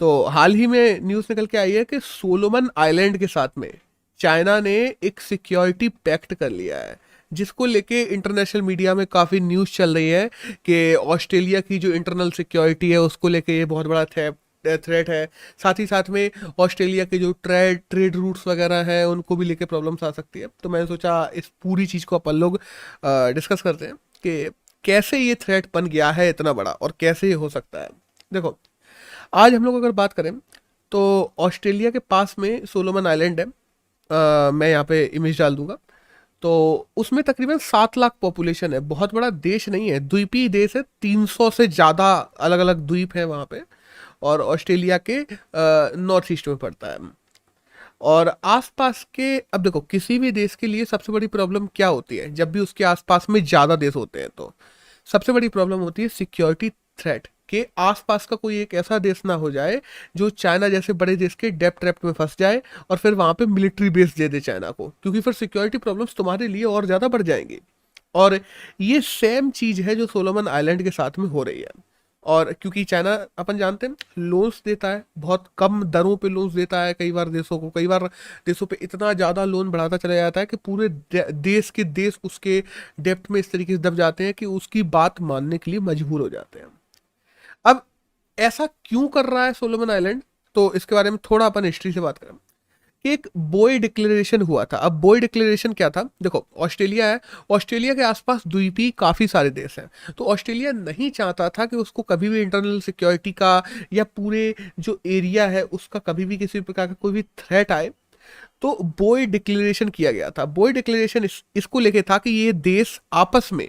तो हाल ही में न्यूज़ निकल के आई है कि सोलोमन आइलैंड के साथ में चाइना ने एक सिक्योरिटी पैक्ट कर लिया है, जिसको लेके इंटरनेशनल मीडिया में काफ़ी न्यूज़ चल रही है कि ऑस्ट्रेलिया की जो इंटरनल सिक्योरिटी है उसको लेके ये बहुत बड़ा थ्रेट है। साथ ही साथ में ऑस्ट्रेलिया के जो ट्रेड रूट्स वगैरह हैं उनको भी लेके प्रॉब्लम्स आ सकती है। तो मैंने सोचा इस पूरी चीज़ को अपन लोग डिस्कस करते हैं कि कैसे ये थ्रेट बन गया है इतना बड़ा और कैसे ये हो सकता है। देखो, आज हम लोग अगर बात करें तो ऑस्ट्रेलिया के पास में सोलोमन आइलैंड है। मैं यहाँ पे इमेज डाल दूंगा। तो उसमें तकरीबन 7 लाख पॉपुलेशन है, बहुत बड़ा देश नहीं है, द्वीपीय देश है। 300 से ज़्यादा अलग अलग द्वीप हैं वहाँ पे, और ऑस्ट्रेलिया के नॉर्थ ईस्ट में पड़ता है। और आसपास के, अब देखो, किसी भी देश के लिए सबसे बड़ी प्रॉब्लम क्या होती है जब भी उसके आसपास में ज़्यादा देश होते हैं? तो सबसे बड़ी प्रॉब्लम होती है सिक्योरिटी थ्रेट, के आसपास का कोई एक ऐसा देश ना हो जाए जो चाइना जैसे बड़े देश के डेप ट्रैप में फंस जाए और फिर वहां पे मिलिट्री बेस दे दे चाइना को, क्योंकि फिर सिक्योरिटी प्रॉब्लम्स तुम्हारे लिए और ज़्यादा बढ़ जाएंगी। और ये सेम चीज़ है जो सोलोमन आइलैंड के साथ में हो रही है। और क्योंकि चाइना, अपन जानते हैं, लोन्स देता है, बहुत कम दरों पे लोन्स देता है कई बार देशों को। कई बार देशों पे इतना ज़्यादा लोन बढ़ाता चला जाता है कि पूरे देश उसके डेप्थ में इस तरीके से दब जाते हैं कि उसकी बात मानने के लिए मजबूर हो जाते हैं। अब ऐसा क्यों कर रहा है सोलोमन आइलैंड? तो इसके बारे में थोड़ा अपन हिस्ट्री से बात करें कि एक बोई डिक्लेरेशन हुआ था। अब बोई डिक्लेरेशन क्या था? देखो, ऑस्ट्रेलिया है, ऑस्ट्रेलिया के आसपास द्वीपीय काफ़ी सारे देश हैं। तो ऑस्ट्रेलिया नहीं चाहता था कि उसको कभी भी इंटरनल सिक्योरिटी का या पूरे जो एरिया है उसका कभी भी किसी प्रकार का कोई भी थ्रेट आए। तो बोई डिक्लेरेशन किया गया था। बोई डिक्लेरेशन इसको लेके था कि ये देश आपस में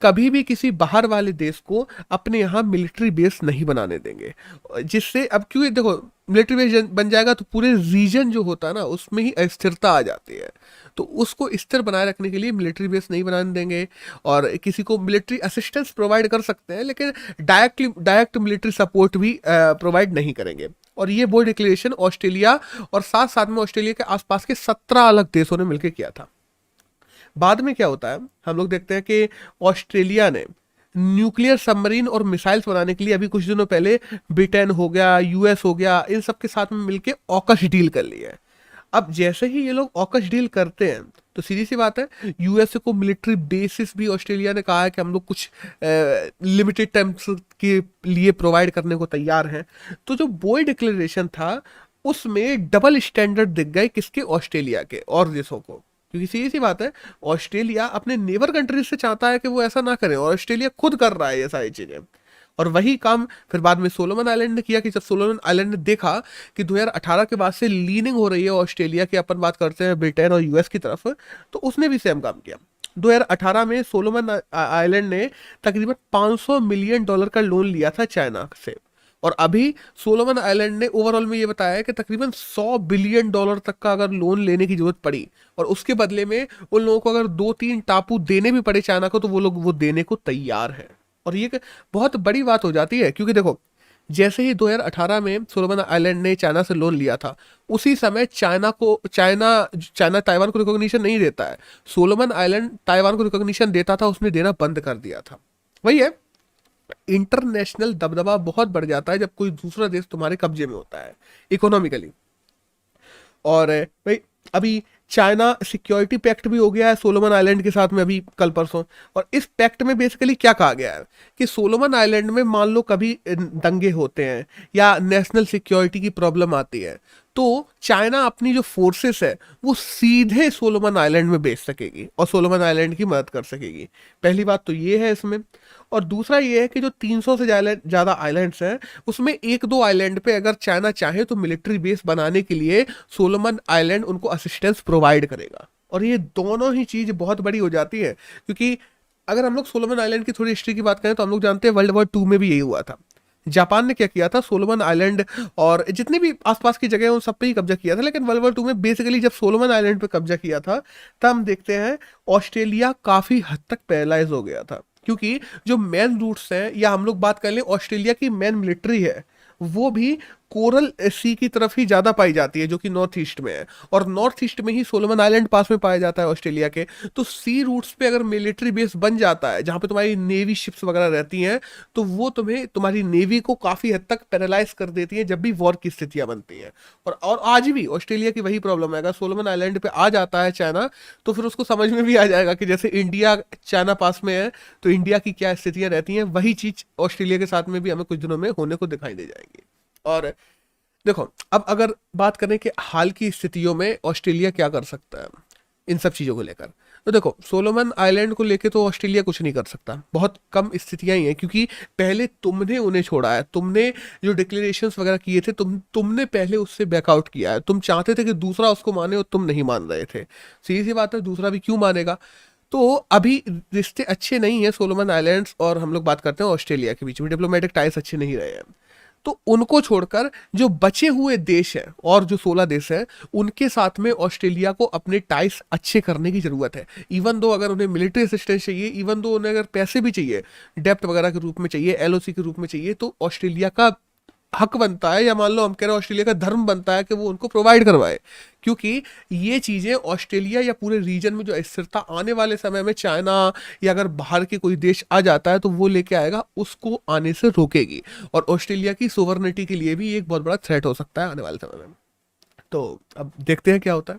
कभी भी किसी बाहर वाले देश को अपने यहाँ मिलिट्री बेस नहीं बनाने देंगे। जिससे, अब क्योंकि देखो, मिलिट्री बेस बन जाएगा तो पूरे रीजन जो होता है ना उसमें ही अस्थिरता आ जाती है। तो उसको स्थिर बनाए रखने के लिए मिलिट्री बेस नहीं बनाने देंगे, और किसी को मिलिट्री असिस्टेंस प्रोवाइड कर सकते हैं लेकिन डायरेक्ट मिलिट्री सपोर्ट भी प्रोवाइड नहीं करेंगे। और ये बोर्ड डिक्लेरेशन ऑस्ट्रेलिया और साथ साथ में ऑस्ट्रेलिया के आसपास के 17 अलग देशों ने मिलकर किया था। बाद में क्या होता है, हम लोग देखते हैं कि ऑस्ट्रेलिया ने न्यूक्लियर सबमरीन और मिसाइल्स बनाने के लिए अभी कुछ दिनों पहले ब्रिटेन हो गया, यूएस हो गया, इन सब के साथ में मिलके ऑकस डील कर लिया है। अब जैसे ही ये लोग ऑकस डील करते हैं तो सीधी सी बात है, यूएसए को मिलिट्री बेसिस भी ऑस्ट्रेलिया ने कहा है कि हम लोग कुछ लिमिटेड टाइम्स के लिए प्रोवाइड करने को तैयार हैं। तो जो बोई डिक्लेरेशन था उसमें डबल स्टैंडर्ड दिख गए किसके? ऑस्ट्रेलिया के और देशों को। क्योंकि सीधी सी बात है, ऑस्ट्रेलिया अपने नेबर कंट्रीज से चाहता है कि वो ऐसा ना करे, और ऑस्ट्रेलिया खुद कर रहा है ये सारी चीजें। और वही काम फिर बाद में सोलोमन आइलैंड ने किया कि जब सोलोमन आइलैंड ने देखा कि 2018 के बाद से लीनिंग हो रही है ऑस्ट्रेलिया की, अपन बात करते हैं ब्रिटेन और यूएस की तरफ, तो उसने भी सेम काम किया। 2018 में सोलोमन आइलैंड ने तकरीबन $500 मिलियन का लोन लिया था चाइना से। और अभी सोलोमन आइलैंड ने ओवरऑल में ये बताया है कि तकरीबन $100 बिलियन तक का अगर लोन लेने की जरूरत पड़ी और उसके बदले में उन लोगों को अगर 2-3 टापू देने भी पड़े चाइना को, तो वो लोग वो देने को तैयार है। और ये एक बहुत बड़ी बात हो जाती है, क्योंकि देखो, जैसे ही 2018 में सोलोमन आइलैंड ने चाइना से लोन लिया था, उसी समय चाइना ताइवान को रिकॉग्निशन नहीं देता है। सोलोमन आइलैंड ताइवान को रिकॉग्निशन देता था, उसने देना बंद कर दिया था। वही है, इंटरनेशनल दबदबा बहुत बढ़ जाता है जब कोई दूसरा देश तुम्हारे कब्जे में होता है इकोनॉमिकली। और भाई, अभी चाइना सिक्योरिटी पैक्ट भी हो गया है सोलोमन आइलैंड के साथ में अभी कल परसों। और इस पैक्ट में बेसिकली क्या कहा गया है कि सोलोमन आइलैंड में मान लो कभी दंगे होते हैं या नेशनल सिक्योरिटी की प्रॉब्लम आती है, तो चाइना अपनी जो फोर्सेस है वो सीधे सोलोमन आइलैंड में भेज सकेगी और सोलोमन आइलैंड की मदद कर सकेगी। पहली बात तो ये है इसमें। और दूसरा ये है कि जो 300 से ज़्यादा आइलैंड्स हैं उसमें एक दो आइलैंड पे अगर चाइना चाहे तो मिलिट्री बेस बनाने के लिए सोलोमन आइलैंड उनको असिस्टेंस प्रोवाइड करेगा। और ये दोनों ही चीज़ बहुत बड़ी हो जाती है, क्योंकि अगर हम लोग सोलोमन आइलैंड की थोड़ी हिस्ट्री की बात करें तो हम लोग जानते हैं वर्ल्ड वॉर 2 में भी यही हुआ था। जापान ने क्या किया था, सोलोमन आइलैंड और जितनी भी आसपास की जगह हैं उन सब पे ही कब्जा किया था। लेकिन वर्ल्ड वॉर 2 में बेसिकली जब सोलोमन आइलैंड पे कब्जा किया था, तब हम देखते हैं ऑस्ट्रेलिया काफी हद तक पैरालाइज हो गया था, क्योंकि जो मेन रूट्स हैं, या हम लोग बात कर लें ऑस्ट्रेलिया की मेन मिलिट्री है, वो भी कोरल सी की तरफ ही ज़्यादा पाई जाती है, जो कि नॉर्थ ईस्ट में है, और नॉर्थ ईस्ट में ही सोलोमन आइलैंड पास में पाया जाता है ऑस्ट्रेलिया के। तो सी रूट्स पे अगर मिलिट्री बेस बन जाता है जहाँ पे तुम्हारी नेवी शिप्स वगैरह रहती हैं, तो वो तुम्हें तुम्हारी नेवी को काफ़ी हद तक पैरालाइज कर देती है जब भी वॉर की स्थितियां बनती हैं। और आज भी ऑस्ट्रेलिया की वही प्रॉब्लम है, अगर सोलोमन आइलैंड पे आ जाता है चाइना, तो फिर उसको समझ में भी आ जाएगा कि जैसे इंडिया चाइना पास में है तो इंडिया की क्या स्थितियां रहती हैं, वही चीज ऑस्ट्रेलिया के साथ में भी हमें कुछ दिनों में होने को दिखाई दे जाएंगी। और देखो, अब अगर बात करें कि हाल की स्थितियों में ऑस्ट्रेलिया क्या कर सकता है इन सब चीज़ों को लेकर, तो देखो, सोलोमन आइलैंड को लेके तो ऑस्ट्रेलिया कुछ नहीं कर सकता, बहुत कम स्थितियां ही हैं, क्योंकि पहले तुमने उन्हें छोड़ा है, तुमने जो डिक्लेरेशंस वगैरह किए थे, तुमने पहले उससे बैकआउट किया है। तुम चाहते थे कि दूसरा उसको माने और तुम नहीं मान रहे थे। सीधी सी बात है, दूसरा भी क्यों मानेगा। तो अभी रिश्ते अच्छे नहीं है सोलोमन आइलैंड्स और हम लोग बात करते हैं ऑस्ट्रेलिया के बीच में, डिप्लोमेटिक टाइज अच्छे नहीं रहे हैं। तो उनको छोड़कर जो बचे हुए देश हैं, और जो 16 देश हैं, उनके साथ में ऑस्ट्रेलिया को अपने टाइस अच्छे करने की जरूरत है। इवन दो अगर उन्हें मिलिट्री असिस्टेंस चाहिए, इवन दो उन्हें अगर पैसे भी चाहिए, डेप्ट वगैरह के रूप में चाहिए, एलओसी के रूप में चाहिए, तो ऑस्ट्रेलिया का हक बनता है, या मान लो हम कह रहे हैं ऑस्ट्रेलिया का धर्म बनता है कि वो उनको प्रोवाइड करवाए। क्योंकि ये चीज़ें ऑस्ट्रेलिया या पूरे रीजन में जो स्थिरता आने वाले समय में चाइना या अगर बाहर के कोई देश आ जाता है तो वो लेके आएगा, उसको आने से रोकेगी। और ऑस्ट्रेलिया की सोवरेनिटी के लिए भी एक बहुत बड़ा थ्रेट हो सकता है आने वाले समय में। तो अब देखते हैं क्या होता है।